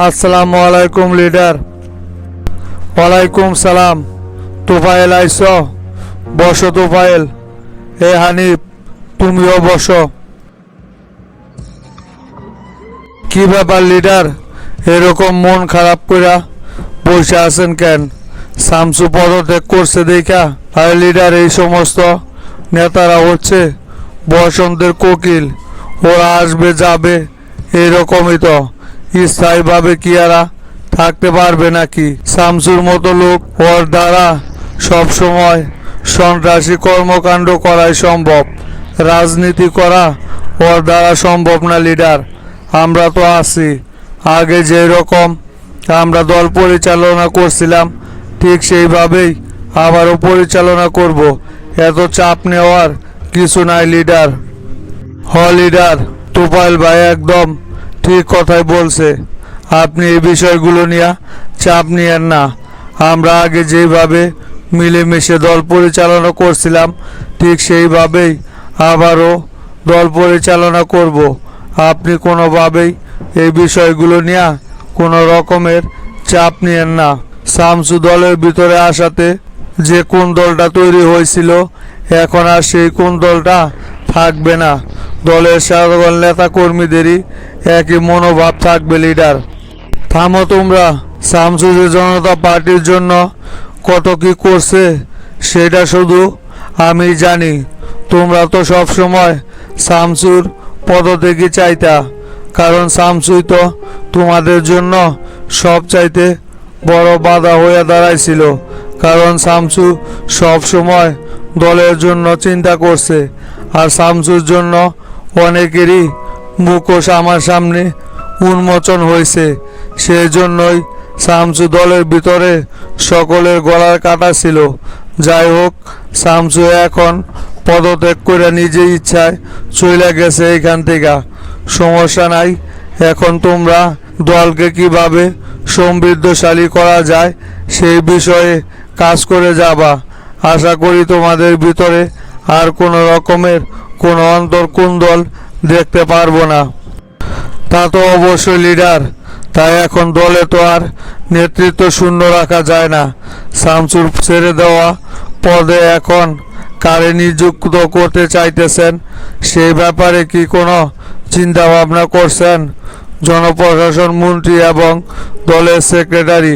আসসালামু আলাইকুম লিডার। ওয়ালাইকুম সালাম। তোফায়েল আইস? বসো তোফায়েল। হানিফ, তুমিও বসো। কি ব্যাপার লিডার, এরকম মন খারাপ কইরা বসে আছেন কেন? শামসু পদত্যাগ করছে দেখা? আর লিডার, এই সমস্ত নেতারা হচ্ছে বসন্তের কোকিল, ওরা আসবে যাবে, এইরকমই তো। স্থায়ীভাবে কি এরা থাকতে পারবে নাকি? শামসুর মতো লোক, ওর দ্বারা সব সময় সন্ত্রাসী কর্মকাণ্ড করাই সম্ভব, রাজনীতি করা ওর দ্বারা সম্ভব না লিডার। আমরা তো আছি, আগে যেই রকম আমরা দল পরিচালনা করছিলাম ঠিক সেইভাবেই আবারও পরিচালনা করব। এত চাপ নেওয়ার কিছু নাই লিডার। লিডার, তোফায়েল ভাই একদম ঠিক কথাই বলছে। আপনি এই বিষয়গুলো নিয়ে চাপ নিয়েন না। আমরা আগে যেইভাবে মিলেমিশে দল পরিচালনা করছিলাম ঠিক সেইভাবেই আবারও দল পরিচালনা করব। আপনি কোনোভাবেই এই বিষয়গুলো নিয়ে কোনো রকমের চাপ নিয়েন না। শামসু দলের ভিতরে আসাতে যে কোন দলটা তৈরি হয়েছিল, এখন আর সেই কোন দলটা থাকবে না। দলের সকল নেতা কর্মীদেরই একই মনোভাব থাকবে লিডার। থামো তোমরা। শামসু যে জনতা পার্টির জন্য কত কি করছে সেটা শুধু আমি জানি। তোমরা তো সব সময় শামসুর পদত্যাগই চাইতা, কারণ শামসুই তো তোমাদের জন্য সব চাইতে বড় বাধা হয়ে দাঁড়াইছিল। কারণ শামসু সব সময় দলের জন্য চিন্তা করছে, আর শামসুর জন্য অনেকেরই মুখোশ আমার সামনে উন্মোচন হয়েছে। সেই জন্যই শামসু দলের ভিতরে সকলের গলার কাটা ছিল। যাই হোক, শামসু এখন পদত্যাগ করে নিজের ইচ্ছায় চলে গেছে এখান থেকে। সমস্যা নাই। এখন তোমরা দলকে কিভাবে সমৃদ্ধশালী করা যায় সেই বিষয়ে কাজ করে যাবা। আশা করি তোমাদের ভিতরে আর কোনো রকমের কোনো অন্তর্কুন্দল দেখতে পারবো না। তা তো অবশ্যই লিডার। তাই এখন দলে তো আর নেতৃত্ব শূন্য রাখা যায় না। শামসুর ছেড়ে দেওয়া পদে এখন কারে নিযুক্ত করতে চাইতেছেন সেই ব্যাপারে কি কোনো চিন্তা ভাবনা করছেন? জনপ্রশাসন মন্ত্রী এবং দলের সেক্রেটারি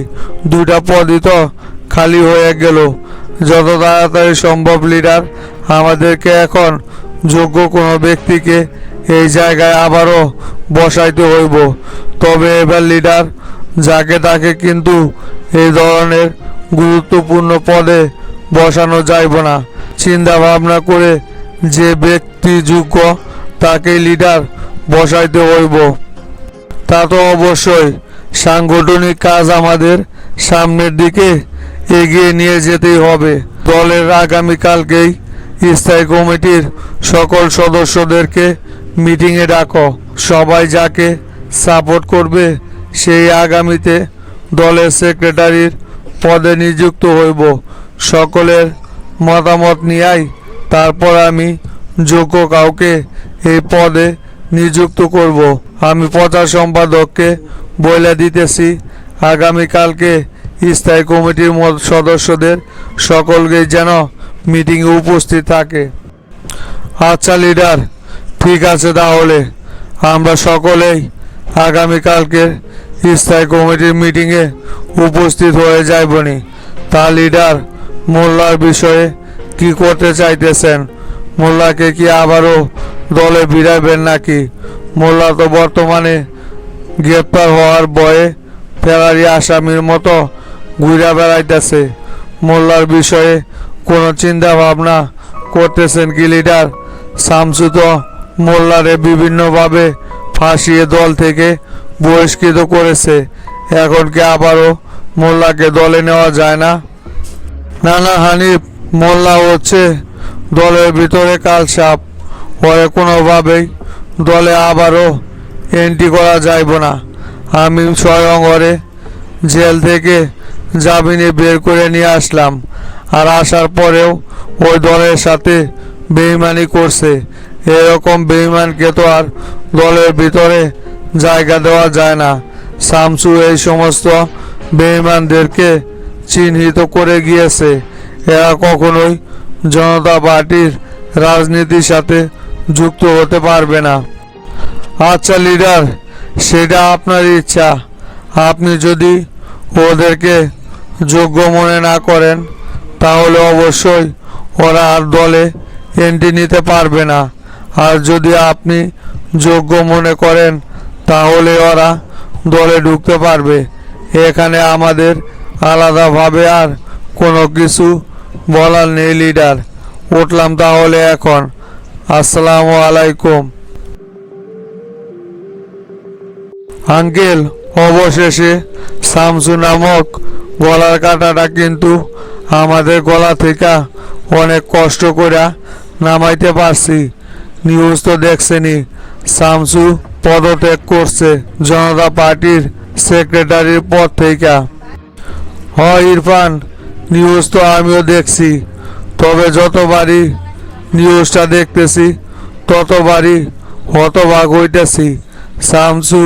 দুইটা পদই তো খালি হয়ে গেল। যত তাড়াতাড়ি সম্ভব লিডার, আমাদেরকে এখন যোগ্য কোনো ব্যক্তিকে এই জায়গায় আবারও বসাইতে হইব। তবে এবার লিডার, যাকে তাকে কিন্তু এই ধরনের গুরুত্বপূর্ণ পদে বসানো যাইব না। চিন্তা ভাবনা করে যে ব্যক্তি যোগ্য তাকেই লিডার বসাইতে হইব। তা তো অবশ্যই। সাংগঠনিক কাজ আমাদের সামনের দিকে এগিয়ে নিয়ে যেতেই হবে। দলের আগামীকালকেই স্থায়ী কমিটির সকল সদস্যদেরকে মিটিংয়ে ডাকো। সবাই যাকে সাপোর্ট করবে সেই আগামীতে দলের সেক্রেটারির পদে নিযুক্ত হইব। সকলের মতামত নিয়েই তারপর আমি যোগ্য কাউকে এই পদে নিযুক্ত করব। আমি প্রচার সম্পাদককে বলে দিতেছি আগামীকালকে স্থায়ী কমিটির সদস্যদের সকলকেই যেন মিটিংয়ে উপস্থিত থাকে। আচ্ছা লিডার, ঠিক আছে। তাহলে আমরা সকলেই আগামীকালকে স্থায়ী কমিটির মিটিংয়ে উপস্থিত হয়ে যাইবনি। তা লিডার, মোল্লার বিষয়ে কি করতে চাইতেছেন? মোল্লাকে কি আবারও দলে ভিড়াবেন নাকি? মোল্লা তো বর্তমানে গ্রেপ্তার হওয়ার ভয়ে ফেরারি আসামির মতো ঘুরে বেড়াইতেছে। মোল্লার বিষয়ে কোনো চিন্তা ভাবনা করতেছেন কি লিডার? শামসু তো মোল্লারে বিভিন্নভাবে ফাঁসিয়ে দল থেকে বহিষ্কৃত করেছে। এখন কি আবারও মোল্লাকে দলে নেওয়া যায় না? না না হানিফ, মোল্লা হচ্ছে দলের ভিতরে কালসাপ। ওরে কোনোভাবেই দলে আবারও এন্ট্রি করা যাইব না। আমি স্বয়ং ওরে জেল থেকে জামিনে বের করে নিয়ে আসলাম, আর আসার পরেও ওই দলের সাথে বেইমানি করছে। এরকম বেইমানকে তো আর দলের ভিতরে জায়গা দেওয়া যায় না। শামসু এই সমস্ত বেঈমানদেরকে চিহ্নিত করে গিয়েছে। এরা কখনোই জনতা পার্টির রাজনীতির সাথে যুক্ত হতে পারবে না। আচ্ছা লিডার, সেটা আপনার ইচ্ছা। আপনি যদি ওদেরকে যোগ্য মনে না করেন তাহলে অবশ্যই ওরা আর দলে এন্ট্রি নিতে পারবে না। আর যদি আপনি যোগ্য মনে করেন তাহলে ওরা দলে ঢুকতে পারবে। এখানে আমাদের আলাদাভাবে আর কোনো কিছু বলার নেই লিডার। উঠলাম তাহলে এখন। আসসালামু আলাইকুম। আঙ্কেল, অবশেষে শামসু নামক গলার কাঁটাটা কিন্তু আমাদের গলা থেকে অনেক কষ্ট করে নামাইতে পারছি। নিউজ তো দেখছেনি, শামসু পদত্যাগ করছে জনতা পার্টির সেক্রেটারির পদ থেকে। হয় ইরফান, নিউজ তো আমিও দেখছি, তবে যতবারই নিউজটা দেখতেছি ততবারই হতবাক হইতেছি। শামসু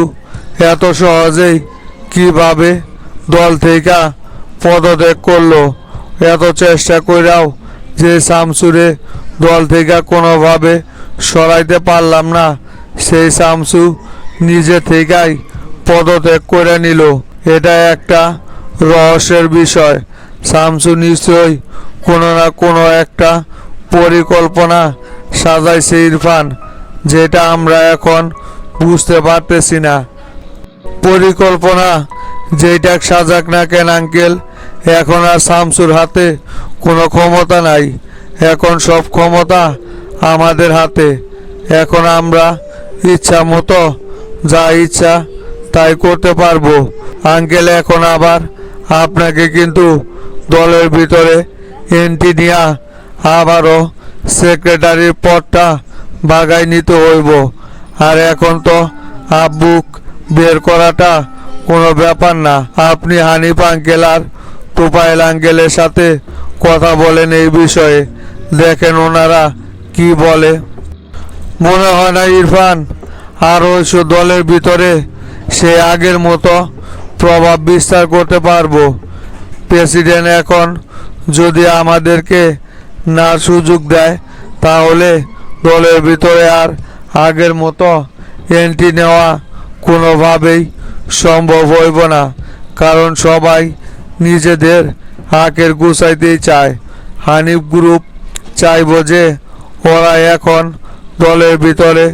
এত সহজেই কিভাবে দল থেকে পদত্যাগ করলো? এত চেষ্টা কইরাও যে শামসুরে দল থেকে কোনোভাবে সরাইতে পারলাম না, সেই শামসু নিজে থেকেই পদত্যাগ করে নিল। এটা একটা রহস্যের বিষয়। শামসু নিশ্চয়ই কোনো না কোনো একটা পরিকল্পনা সাজাইছে ইরফান, যেটা আমরা এখন বুঝতে পারতেছি না। পরিকল্পনা যেটা সাজাক না কেন আঙ্কেল, এখন আর শামসুর হাতে কোনো ক্ষমতা নাই। এখন সব ক্ষমতা আমাদের হাতে। এখন আমরা ইচ্ছা মতো যা ইচ্ছা তাই করতে পারবো। আঙ্কেল, এখন আবার আপনাকে কিন্তু দলের ভিতরে এন্ট্রি নিয়ে আবারও সেক্রেটারির পদটা বাগাই নিতে হইব। আর এখন তো আব্বুক বের করাটা কোনো ব্যাপার না। আপনি হানিফ আঙ্কেল আর তোফায়েল আঙ্কেলের সাথে কথা বলেন এই বিষয়ে, দেখেন ওনারা কি বলে। মনে হয় না ইরফান আর ওই দলের ভিতরে সে আগের মতো প্রভাব বিস্তার করতে পারবো। প্রেসিডেন্ট এখন যদি আমাদেরকে না সুযোগ দেয় তাহলে দলের ভিতরে আর আগের মতো এন্ট্রি নেওয়া কোনোভাবেই সম্ভব হইব না। কারণ সবাই নিজেদের হাকের গুছাইতেই চায়। হানিফ গ্রুপ চাইব যে ওরা এখন দলের ভিতরে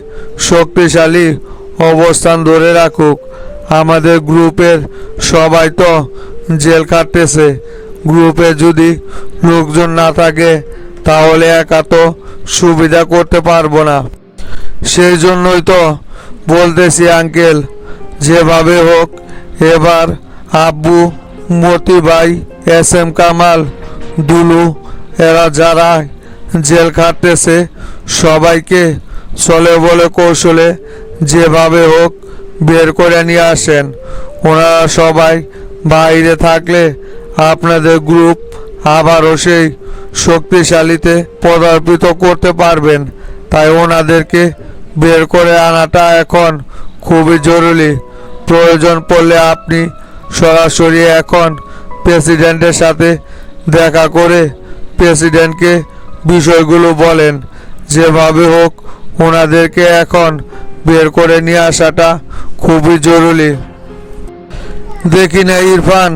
শক্তিশালী অবস্থান ধরে রাখুক। আমাদের গ্রুপের সবাই তো জেল কাটতেছে। গ্রুপে যদি লোকজন না থাকে তাহলে একা তো সুবিধা করতে পারবো না। সেই জন্যই তো বলতেছি আঙ্কেল, যেভাবে হোক এবার আব্বু, মতি ভাই, SM কামাল, দুলু এরা যারা জেল খাটতেছে সবাইকে চলে বলে কৌশলে যেভাবে হোক বের করে নিয়ে আসেন। ওনারা সবাই বাইরে থাকলে আপনাদের গ্রুপ আবারও সেই শক্তিশালীতে পদার্পিত করতে পারবেন। তাই ওনাদেরকে বের করে আনাটা এখন খুবই জরুরি। প্রয়োজন পড়লে আপনি সরাসরি এখন প্রেসিডেন্টের সাথে দেখা করে প্রেসিডেন্টকে বিষয়গুলো বলেন। যেভাবে হোক ওনাদেরকে এখন বের করে নিয়ে আসাটা খুবই জরুরি। দেখি না ইরফান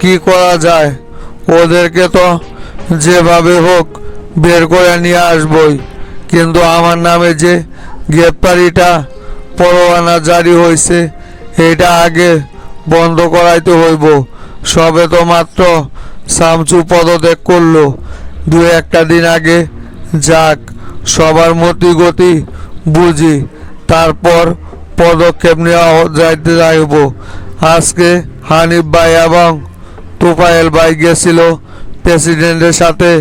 কি করা যায়। ওদেরকে তো যেভাবে হোক বের করে নিয়ে আসবই, কিন্তু আমার নামে যে গ্রেপ্তারিটা পরোয়ানা জারি হয়েছে এটা আগে বন্ধ করাইতে হইব। সবে তো মাত্র শামসু পদত্যাগ করলো, দু একটা দিন আগে যাক, সবার মতি গতি বুঝি, তারপর পদক্ষেপ নেওয়া যাইতে যাইব। আজকে হানিফ ভাই এবং তোফায়েল ভাই গেছিল প্রেসিডেন্টের সাথে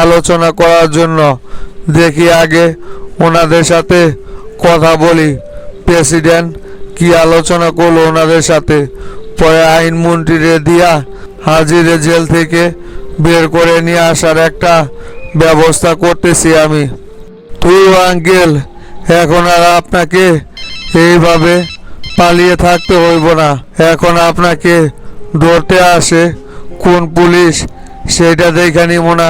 আলোচনা করার জন্য। দেখি আগে ওনাদের সাথে কথা বলি, প্রেসিডেন্ট কি আলোচনা করলো ওনাদের সাথে। পরে আইনমন্ত্রীরে দিয়া হাজিরে জেল থেকে বের করে নিয়ে আসার একটা ব্যবস্থা করতেছি আমি। তুই আঙ্কেল, এখন আর আপনাকে এইভাবে পালিয়ে থাকতে হইব না। এখন আপনাকে ধরতে আসে কোন পুলিশ সেইটা দেখে নিব না।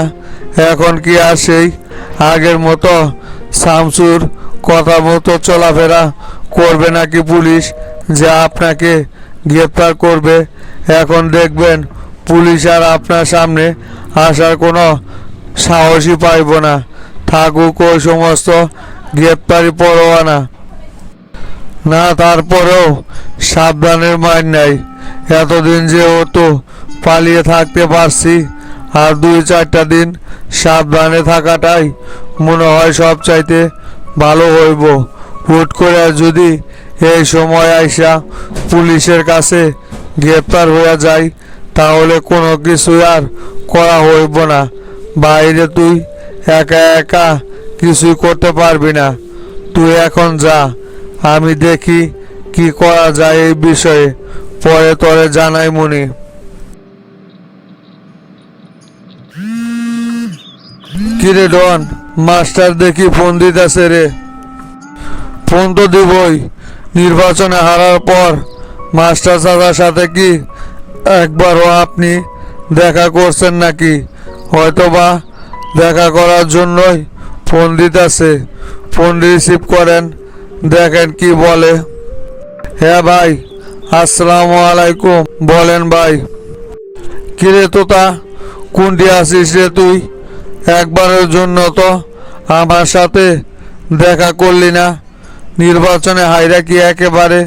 এখন কি আর সেই আগের মতো শামসুর কথা মতো চলাফেরা করবে নাকি পুলিশ, যে আপনাকে গ্রেপ্তার করবে? এখন দেখবেন পুলিশ আর আপনার সামনে আসার কোনো সাহসই পাইব না। থাকুক ওই সমস্ত গ্রেপ্তারি পরোয়ানা। না, তারপরেও সাবধানের মাইন নাই। এতদিন যেহেতু পালিয়ে থাকতে পারছি, আর 2-4টা দিন সাবধানে থাকাটাই মনে হয় সবচাইতে ভালো হইব। হুট করে যদি এই সময় আইসা পুলিশের কাছে গ্রেপ্তার হয়ে যায়, তাহলে কোনো কিছু আর করা হইব না। বাইরে তুই একা একা কিছুই করতে পারবি না। তুই এখন যা, আমি দেখি কি করা যায় এই বিষয়ে, পরে তোরে জানাই মনি। কিরে ডন, মাস্টার দেখি ফোন দিতেছে রে। ফোন তো দিবই, নির্বাচনে হারার পর মাস্টার চাচার সাথে কি একবারও আপনি দেখা করছেন নাকি? হয়তোবা দেখা করার জন্যই ফোন দিতেছে। ফোন রিসিভ করেন, দেখেন কি বলে। হ্যাঁ ভাই, আসসালামু আলাইকুম। বলেন ভাই। কিরে তোতা, কোনটি আছিস রে তুই? একবারের জন্য তো আমার সাথে দেখা করলি না। নির্বাচনে হাইরা কি একেবারে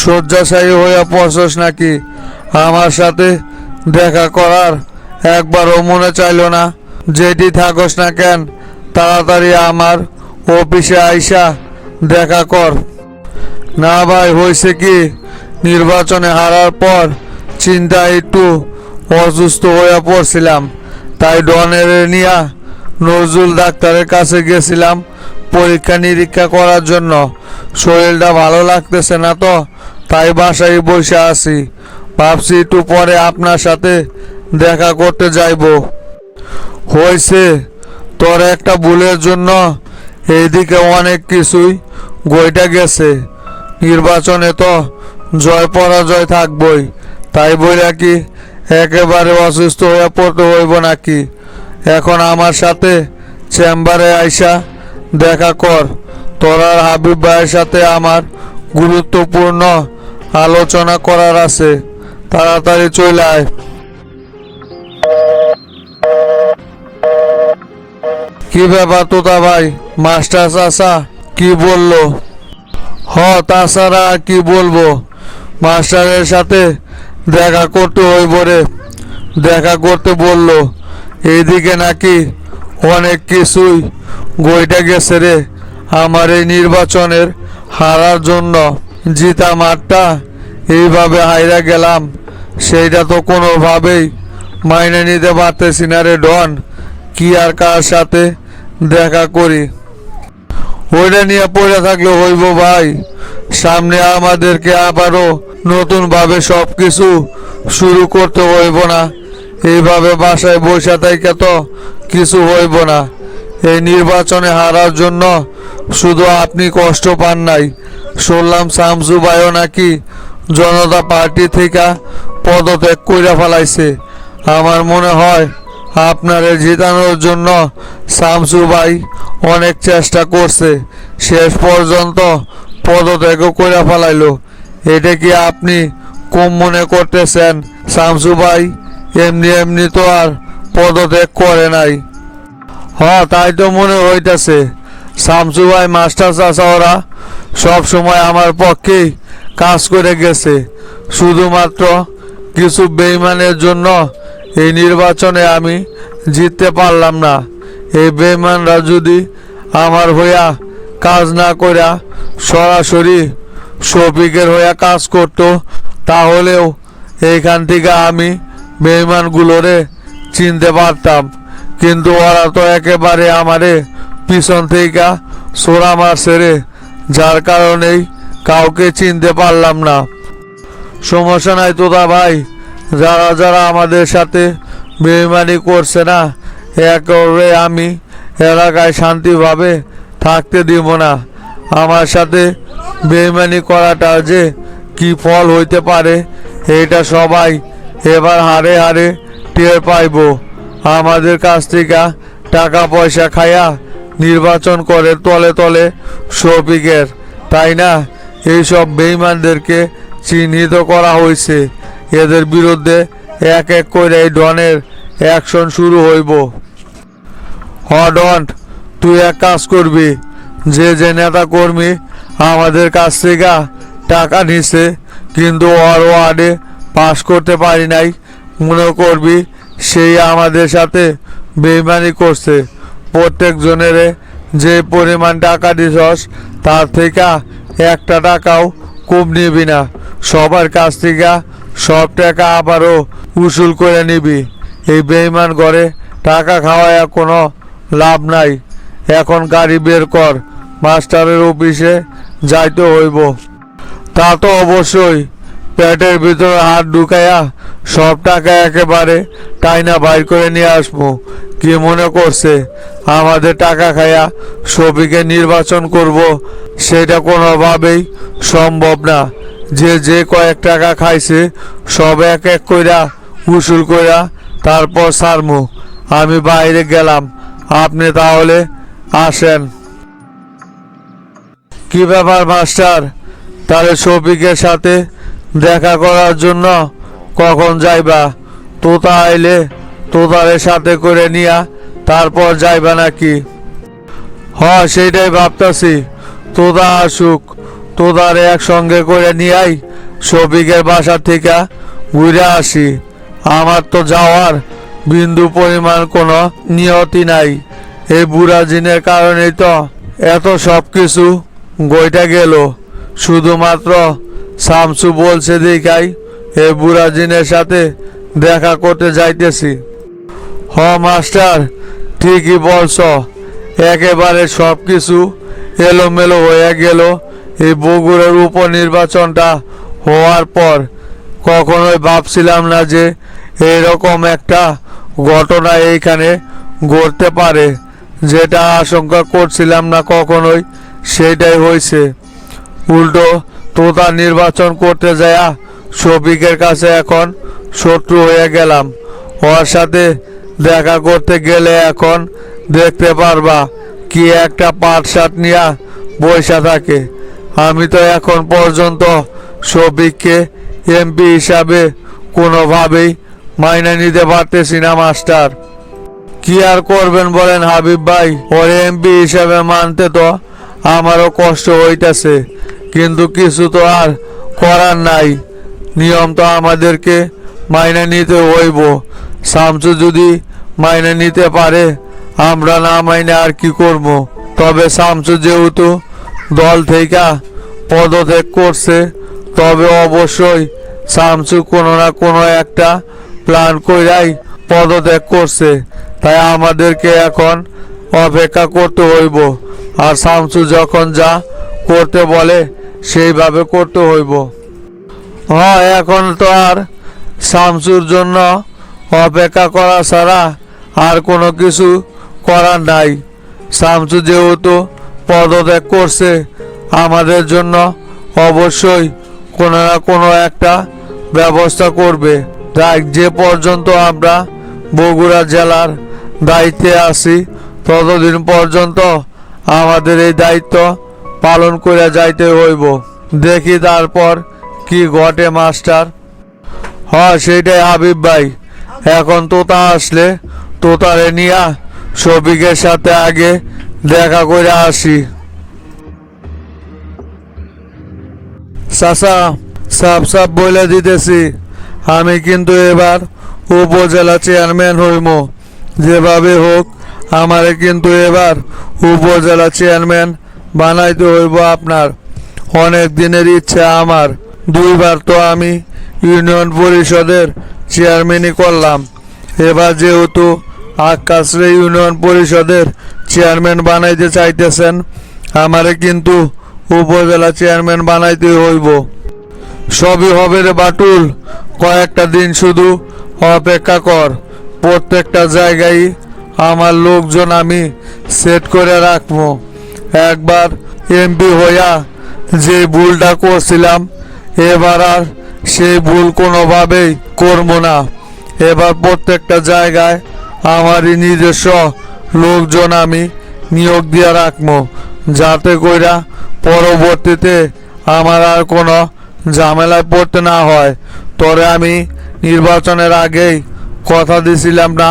শয্যাশায়ী হইয়া পড়ছস নাকি? আমার সাথে দেখা করার একবারও মনে চাইল না? যেটি থাকস না কেন, তাড়াতাড়ি আমার অফিসে আইসা দেখা কর। না ভাই, হয়েছে কি, নির্বাচনে হারার পর চিন্তায় একটু অসুস্থ হয়ে পড়ছিলাম। তাই ডনের নিয়া নজরুল ডাক্তারের কাছে গেছিলাম পরীক্ষা নিরীক্ষা করার জন্য। শরীরটা ভালো লাগতেছে না তো, তাই বাসায় বসে আছি। ভাবছি একটু পরে আপনার সাথে দেখা করতে যাইব। হয়েছে, তোর একটা ভুলের জন্য এইদিকে অনেক কিছুই গইটা গেছে। নির্বাচনে তো জয় পরাজয় থাকবই, তাই বইলা কি একেবারে অসুস্থ হয়ে পড়তে হইব নাকি? এখন আমার সাথে চেম্বারে আইসা দেখা কর। তোর আর হাবিব ভাইয়ের সাথে আমার গুরুত্বপূর্ণ আলোচনা করার আছে। তাড়াতাড়ি চলে আয়। কি ব্যাপার তোতা ভাই, মাস্টার চাচা কি বললো? তাছাড়া আর কি বলবো, মাস্টারের সাথে দেখা করতে হইব রে। দেখা করতে বললো। এইদিকে নাকি অনেক কিছুই গইটা গেছে রে আমার এই নির্বাচনের হারার জন্য। জিতা মাঠটা এইভাবে হাইরা গেলাম, সেইটা তো কোনোভাবেই মাইনে নিতে পারতেছি না রে ডন। কি আর কার সাথে দেখা করি? ওইটা নিয়ে পড়ে থাকলে হইব ভাই? সামনে আমাদেরকে আবারও নতুনভাবে সব কিছু শুরু করতে হইব না? এইভাবে বাসায় বসে থেকে তো কিছু হইব না। এই নির্বাচনে হারার জন্য শুধু আপনি কষ্ট পান নাই, শুনলাম শামসু ভাইও নাকি জনতা পার্টি থেকে পদত্যাগ কইরা ফেলাইছে। আমার মনে হয় আপনারে জিতানোর জন্য শামসু ভাই অনেক চেষ্টা করছে, শেষ পর্যন্ত পদত্যাগও কইরা ফেলাইলো। এটা কি আপনি কম মনে করতেছেন? শামসু ভাই এমনি এমনি তো আর পদত্যাগ করে নাই। তাই তো মনে হইতেছে। শামসু ভাই, মাস্টার চাচা ওরা সব সময় আমার পক্ষেই কাজ করে গেছে। শুধুমাত্র কিছু বেইমানের জন্য এই নির্বাচনে আমি জিততে পারলাম না। এই বেইমানরা যদি আমার হইয়া কাজ না কইরা সরাসরি শফিকের হইয়া কাজ করত, তাহলেও এইখান থেকে আমি বেইমানগুলোরে চিনতে পারতাম। কিন্তু ওরা তো একেবারে আমারে পিছন থেকে ছোড়া মারছে রে, যার কারণেই কাউকে চিনতে পারলাম না। সমস্যা নাই তোদা ভাই, যারা যারা আমাদের সাথে বেইমানি করছে না, একেবারে আমি এলাকায় শান্তিভাবে থাকতে দিব না। আমার সাথে বেইমানি করাটা যে কি ফল হইতে পারে এটা সবাই এবার হারে হারে টের পাইব। আমাদের কাছ থেকে টাকা পয়সা খায়া নির্বাচন করে তলে তলে শফিকের, তাই না? এইসব বেঈমানদেরকে চিহ্নিত করা হয়েছে। এদের বিরুদ্ধে এক এক করে এই ডনের অ্যাকশন শুরু হইব। ডন, তুই এক কাজ করবি, যে যে নেতা কর্মী আমাদের কাছ থেকে টাকা নিছে কিন্তু ওর ওয়ার্ডে পাস করতে পারি নাই, মনে করবি সেই আমাদের সাথে বেইমানি করছে। প্রত্যেক জনের যে পরিমাণ টাকা দিছস তার থেকে একটা টাকাও কম নিবি না। সবার কাছ থেকে সব টাকা আবারও উসুল করে নিবি। এই বেইমান ঘরে টাকা খাওয়ায় কোনো লাভ নাই। এখন গাড়ি বের কর, মাস্টারের অফিসে যাইতে হইব। তা তো অবশ্যই। পেটের ভিতরে হাত ঢুকাইয়া সব টাকা একেবারে টাইনা বাইর করে নিয়ে আসবো। কি মনে করছে আমাদের টাকা খাইয়া শফিকে নির্বাচন করব? সেটা কোনোভাবেই সম্ভব না। যে যে কয়েক টাকা খাইছে সব এক এক কইরা উসুল কইরা তারপর সারমু। আমি বাইরে গেলাম, আপনি তাহলে আসেন। কি ব্যাপার মাস্টার, তাহলে শফিকের সাথে দেখা করার জন্য কখন যাইবা? তোতা আইলে তোতারে সাথে করে নিয়া তারপর যাইবা নাকি? সেইটাই ভাবতাছি। তোতা আসুক, তোতারে একসঙ্গে করে নিয়াই শফিকের বাসা থেকে ঘুরে আসি। আমার তো যাওয়ার বিন্দু পরিমাণ কোনো নিয়তি নাই। এই বুড়া জিনের কারণেই তো এত সব কিছু গইটা গেল। শুধুমাত্র শামসু বলছে দেখাই এই বুড়া জিনের সাথে দেখা করতে যাইতেছি। মাস্টার, ঠিকই বলছ। একেবারে সব কিছু এলোমেলো হয়ে গেল এই বগুড়ার উপনির্বাচনটা হওয়ার পর। কখনোই ভাবছিলাম না যে এরকম একটা ঘটনা এইখানে ঘটতে পারে। যেটা আশঙ্কা করছিলাম না কখনোই, সেটাই হয়েছে। উল্টো তোতা নির্বাচন করতে যায়া শফিকের কাছে এখন শত্রু হয়ে গেলাম। ওর সাথে দেখা করতে গেলে এখন দেখতে পারবা কি একটা পাট শার্ট নিয়া বৈশা থাকে। আমি তো এখন পর্যন্ত শফিককে এমপি হিসাবে কোনোভাবেই মাইনে নিতে পারতেছি না মাস্টার। কি আর করবেন বলেন হাবিব ভাই, ওর এমপি হিসাবে মানতে তো আমারও কষ্ট হইতেছে, কিন্তু কিছু তো আর করার নাই। নিয়ম তো আমাদেরকে মাইনে নিতে হইব। শামসু যদি মাইনে নিতে পারে, আমরা না মাইনে আর কি করব? তবে শামসু যেহেতু দল থেকে পদত্যাগ করছে, তবে অবশ্যই শামসু কোনো না কোনো একটা প্ল্যান কইরাই পদত্যাগ করছে। তাই আমাদেরকে এখন অপেক্ষা করতে হইব। আর শামসু যখন যা করতে বলে সেইভাবে করতে হইব। এখন তো আর শামসুর জন্য অপেক্ষা করা ছাড়া আর কোনো কিছু করার নাই। শামসু যেহেতু পদত্যাগ করছে, আমাদের জন্য অবশ্যই কোনো না কোনো একটা ব্যবস্থা করবে। তাই যে পর্যন্ত আমরা বগুড়া জেলার দায়িত্বে আছি, ততদিন পর্যন্ত আমাদের এই দায়িত্ব পালন করে যাইতে হইব। দেখি তারপর কি ঘটে মাস্টার। সেইটাই হাবিব ভাই। এখন তোতা আসলে তোতারে নিয়া শফিকের সাথে আগে দেখা করে আসি। চাচা, সাপ সাপ বলে দিতেছি, আমি কিন্তু এবার উপজেলা চেয়ারম্যান হইম। যেভাবে হোক আমারে কিন্তু এবার উপজেলা চেয়ারম্যান বানাইতে হইব আপনার। অনেক দিনের ইচ্ছা আমার। 2 বার তো আমি ইউনিয়ন পরিষদের চেয়ারম্যানই করলাম। এবার যেহেতু আকাশরে ইউনিয়ন পরিষদের চেয়ারম্যান বানাইতে চাইতেছেন, আমারে কিন্তু উপজেলা চেয়ারম্যান বানাইতে হইব। সবই হবে রে বাটুল, কয়েকটা দিন শুধু অপেক্ষা কর। প্রত্যেকটা জায়গায় আমার লোকজন আমি সেট করে রাখবো। একবার এমপি হইয়া যে ভুলটা করছিলাম, এবার আর সেই ভুল কোনোভাবেই করবো না। এবার প্রত্যেকটা জায়গায় আমারই নিজস্ব লোকজন আমি নিয়োগ দিয়ে রাখবো, যাতে কইরা পরবর্তীতে আমার আর কোনো ঝামেলায় পড়তে না হয়। তবে আমি নির্বাচনের আগেই কথা দিছিলাম না,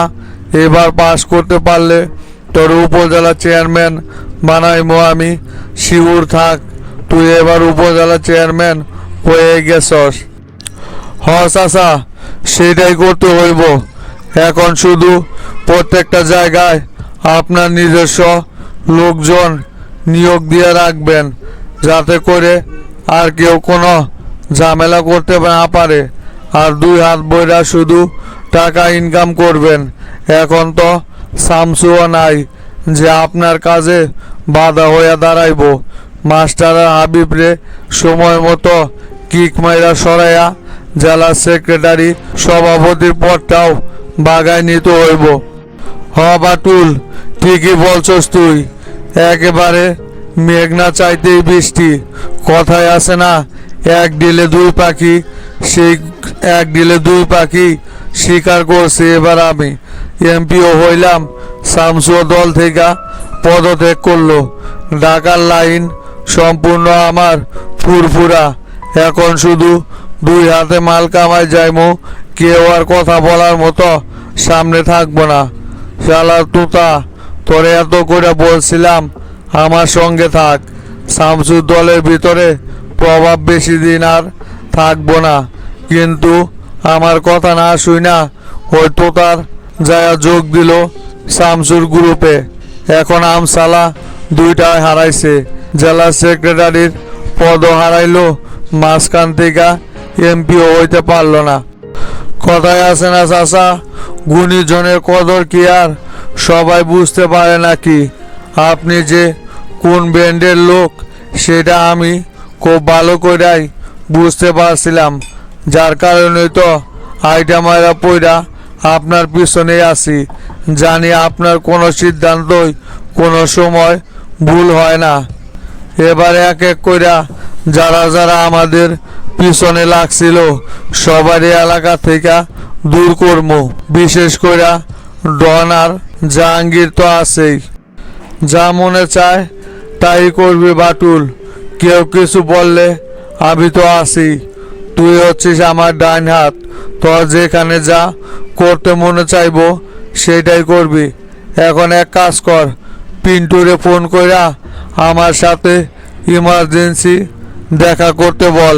এবার পাশ করতে পারলে তোর উপজেলা চেয়ারম্যান বানাইমো আমি। শিউর থাক, তুই এবার উপজেলা চেয়ারম্যান হয়ে গেছস। হ চাচা, সেটাই করতে হইব। এখন শুধু প্রত্যেকটা জায়গায় আপনার নিজস্ব লোকজন নিয়োগ দিয়ে রাখবেন, যাতে করে আর কেউ কোনো ঝামেলা করতে না পারে। আর দুই হাত বইরা শুধু টাকা ইনকাম করবেন। এখন তো সামসুও নাই যে আপনার কাজে বাধা হয়ে দাঁড়াইব। মাস্টার হাবিবরে সময় মতো কিক মাইরা সরাইয়া জেলা সেক্রেটারি সভাপতির পদটাও বাগায় নিতে হইব। হ বাটুল, ঠিকই বলছস তুই। একেবারে মেঘনা চাইতেই বৃষ্টি। কথায় আছে না, এক ডিলে দুই পাখি, সেই এক ডিলে দুই পাখি শিকার করছি এবার আমি। এমপিও হইলাম, শামসুও দল থেকে পদত্যাগ করলো। ঢাকার লাইন সম্পূর্ণ আমার ফুরফুরা। এখন শুধু দুই হাতে মাল কামাই যাইমু, কেউ আর কথা বলার মতো সামনে থাকবো না। শালার তুতা, তোরে এত করে বলছিলাম আমার সঙ্গে থাক। শামসুর দলের ভিতরে প্রভাব বেশি দিন আর থাকবো না, কিন্তু আমার কথা না শুই না ওই তোতার যায়া যোগ দিল শামসুর গ্রুপে। এখন আমসালা দুইটায় হারাইছে, জেলা সেক্রেটারির পদও হারাইলো, মাঝখান থেকে এমপিও হইতে পারলো না। কথায় আছে না চাচা, গুণীজনের কদর কি আর সবাই বুঝতে পারে নাকি? আপনি যে কোন ব্যান্ডের লোক সেটা আমি খুব ভালো করেই বুঝতে পারছিলাম, যার কারণে তো আইটা মারা পইরা আপনার পিছনে আছি। জানি আপনার কোনো সিদ্ধান্তই কোনো সময় ভুল হয় না। এবারে এক এক কইরা যারা যারা আমাদের পিছনে লাগছিল সবারই এলাকা থেকে দূর করবো। বিশেষ করে ডন আর জাহাঙ্গীর তো আছেই। যা মনে চায় তাই করবি বাটুল। কেউ কিছু বললে আমি তো আছি। তুই হচ্ছিস আমার ডাইন হাত। তোর যেখানে যা করতে মনে চাইবো সেটাই করবি। এখন এক কাজ কর, পিন্টুরে ফোন কইরা আমার সাথে ইমার্জেন্সি দেখা করতে বল।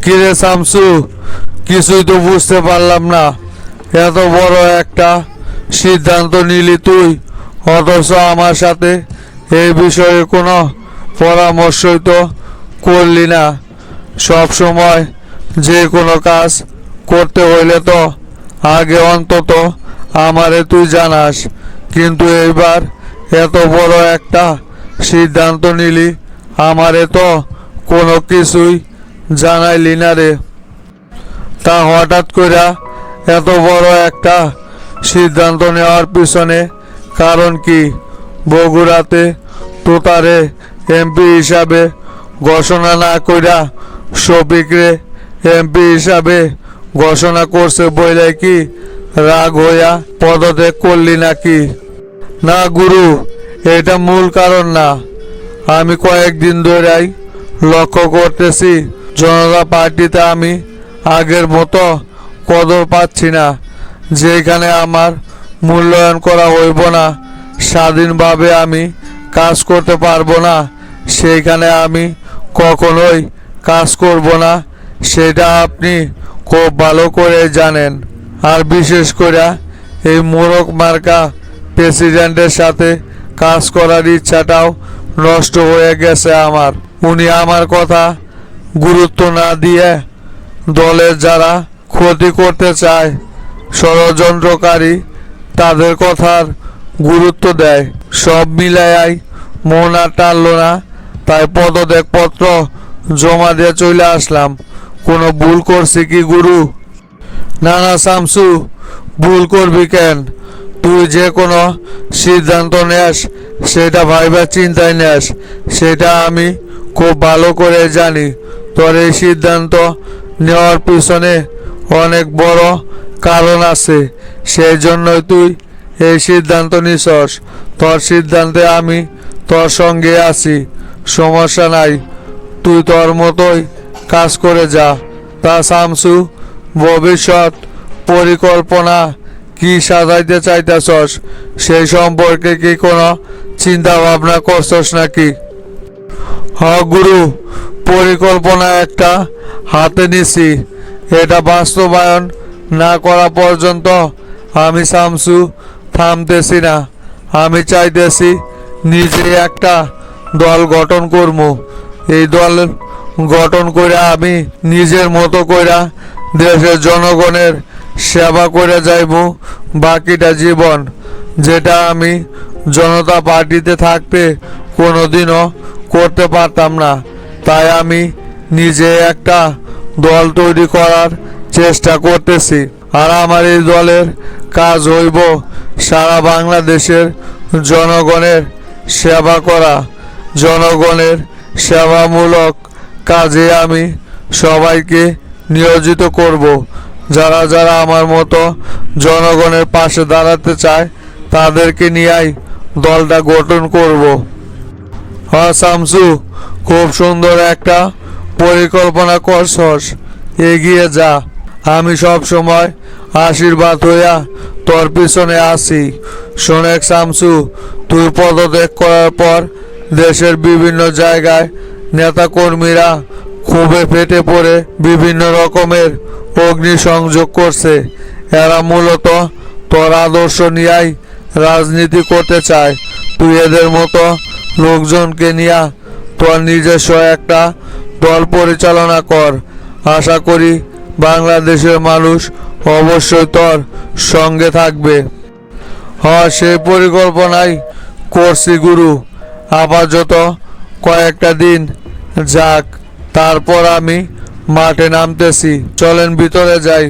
কিরে শামসু, কিছুই তো বুঝতে পারলাম না। এত বড় একটা সিদ্ধান্ত নিলি তুই, অথচ আমার সাথে এই বিষয়ে কোনো পরামর্শই তো করলি না। সব সময় যে কোনো কাজ করতে হইলে তো আগে অন্তত আমারে তুই জানাস, কিন্তু এইবার এত বড় একটা সিদ্ধান্ত নিলি, আমারে তো কোনো কিছুই জানাইলি না রে। তা হঠাৎ করে এত বড় একটা সিদ্ধান্ত নেওয়ার পিছনে কারণ কি? বগুড়াতে তোতারে এমপি হিসাবে ঘোষণা না কইরা শফিকরে এমপি হিসাবে ঘোষণা করছে বইলে কি রাগ হইয়া পদত্যাগ করলি নাকি? না গুরু, এটা মূল কারণ না। আমি কয়েকদিন ধরেই লক্ষ্য করতেছি জনতা পার্টিতে আমি আগের মতো কদর পাচ্ছি না। যেখানে আমার মূল্যায়ন করা হইব না, স্বাধীনভাবে আমি কাজ করতে পারবো না, সেইখানে আমি কখনোই কাজ করব না। সেটা আপনি খুব ভালো করে জানেন। আর বিশেষ করে এই মোরক মার্কা প্রেসিডেন্টের সাথে কাজ করার ইচ্ছাটাও নষ্ট হয়ে গেছে আমার। উনি আমার কথা গুরুত্ব না দিয়ে দলের যারা ক্ষতি করতে চায়, ষড়যন্ত্রকারী, তাদের কথার গুরুত্ব দেয়। সব মিলাইয়াই মন আর টানল না, তাই পদত্যাগপত্র জমা দিয়ে চলে আসলাম। কোনো ভুল করছি কি গুরু? না না শামসু, ভুল করবি কেন? তুই যে কোনো সিদ্ধান্ত নেস সেটা ভাইবা চিন্তায় নেস, সেটা আমি খুব ভালো করে জানি। তোর এই সিদ্ধান্ত নেওয়ার পিছনে অনেক বড় কারণ আছে, সেই জন্যই তুই এই সিদ্ধান্ত নিছস। তোর সিদ্ধান্তে আমি তোর সঙ্গে আছি, সমস্যা নাই, তুই তোর মতোই কাজ করে যা। তা শামসু, ভবিষ্যৎ পরিকল্পনা কি সাজাইতে চাইতেছস, সেই সম্পর্কে কি কোনো চিন্তা ভাবনা করছস নাকি? গুরু, পরিকল্পনা একটা হাতে নিছি, এটা বাস্তবায়ন না করা পর্যন্ত আমি শামসু থামতেছি না। আমি চাইতেছি নিজে একটা দল গঠন করব। এই দল গঠন করে আমি নিজের মতো করে দেশের জনগণের সেবা করে যাইব বাকিটা জীবন, যেটা আমি জনতা পার্টিতে থাকতে কোনোদিনও করতে পারতাম না। তাই আমি নিজে একটা দল তৈরি করার চেষ্টা করতেছি। আর আমার এই দলের কাজ হইব সারা বাংলাদেশের জনগণের সেবা করা। জনগণের সেবামূলক কাজে আমি সবাইকে নিয়োজিত করব। যারা যারা আমার মতো জনগণের পাশে দাঁড়াতে চায় তাদেরকে নিয়েই দলটা গঠন করব। হ্যাঁ শামসু, খুব সুন্দর একটা পরিকল্পনা করছস, এগিয়ে যা। আমি সব সময় আশীর্বাদ হইয়া তোর পিছনে আছি। শোনেক শামসু, তুই পদত্যাগ করার পর দেশের বিভিন্ন জায়গায় নেতাকর্মীরা ক্ষোভে ফেটে পড়ে বিভিন্ন রকমের অগ্নিসংযোগ করছে। এরা মূলত তোর আদর্শ নিয়েই রাজনীতি করতে চায়। তুই এদের মতো লোকজনকে নিয়ে তোর নিজস্ব একটা দল পরিচালনা কর। আশা করি বাংলাদেশের মানুষ অবশ্যই তোর সঙ্গে থাকবে। হ্যাঁ, সেই পরিকল্পনাই করছি গুরু। আপাতত কয়েকটা দিন যাক, তারপর আমি মাঠে নামতেছি। চলেন ভিতরে যাই।